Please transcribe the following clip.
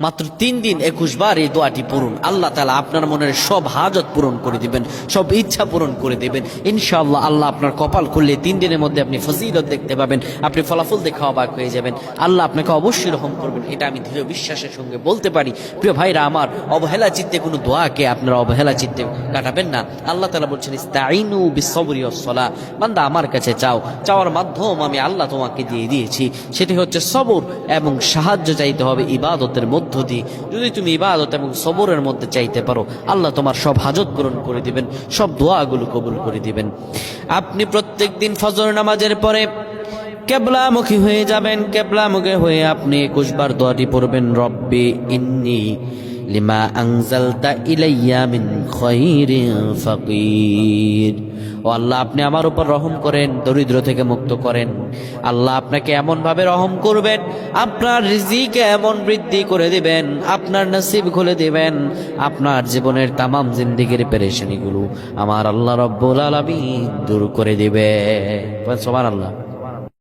মাত্র 3 দিন 21 বার এই দোয়াটি পড়ুন, আল্লাহ তাআলা আপনার মনের সব হাজত পূরণ করে দিবেন, সব ইচ্ছা পূরণ করে দিবেন ইনশাআল্লাহ। আল্লাহ আপনার কপাল খুললে 3 দিনের মধ্যে আপনি ফজিলত দেখতে পাবেন, আপনি ফলাফল দেখে অবাক হয়ে যাবেন। আল্লাহ আপনাকে অবশ্যই রহম করবেন, এটা আমি দৃঢ় বিশ্বাসের সঙ্গে বলতে পারি। প্রিয় ভাইরা আমার, অবহেলা চিত্তে কোনো দোয়াকে আপনারা অবহেলা চিত্তে কাটাবেন না। আল্লাহ তাআলা বলছেন ইস্তাইনু বিস-সাবরি ওয়াস-সালাহ, বান্দা আমার কাছে চাও, চাওয়ার মাধ্যম আমি আল্লাহ তোমাকে দিয়ে দিয়েছি, সেটি হচ্ছে সবর এবং সাহায্য চাইতে হবে ইবাদতের মধ্যে দিয়ে। যদি তুমি ইবাদত এবং সবরের মধ্যে চাইতে পারো, আল্লাহ তোমার সব হাজত পূরণ করে দিবেন, সব দোয়াগুলো কবুল করে দিবেন। আপনি প্রত্যেকদিন ফজর নামাজের পরে কিবলামুখী হয়ে যাবেন, কিবলামুখী হয়ে আপনি 21 বার দোয়াটি পড়বেন, রব্বি ইন্নী লিমা আনজালতা ইলাইয়া মিন খায়রিন ফাকির। ও আল্লাহ, আপনি আমার উপর রহম করেন, দরিদ্র থেকে মুক্ত করেন। আল্লাহ আপনাকে এমন ভাবে রহম করবেন, আপনার রিজিকে এমন বৃদ্ধি করে দিবেন, আপনার নসিব খুলে দিবেন, আপনার জীবনের তামাম জিন্দেগির পেরেশানিগুলো আমার আল্লাহ রব্বুল আলামিন দূর করে দিবেন। সুবহানাল্লাহ।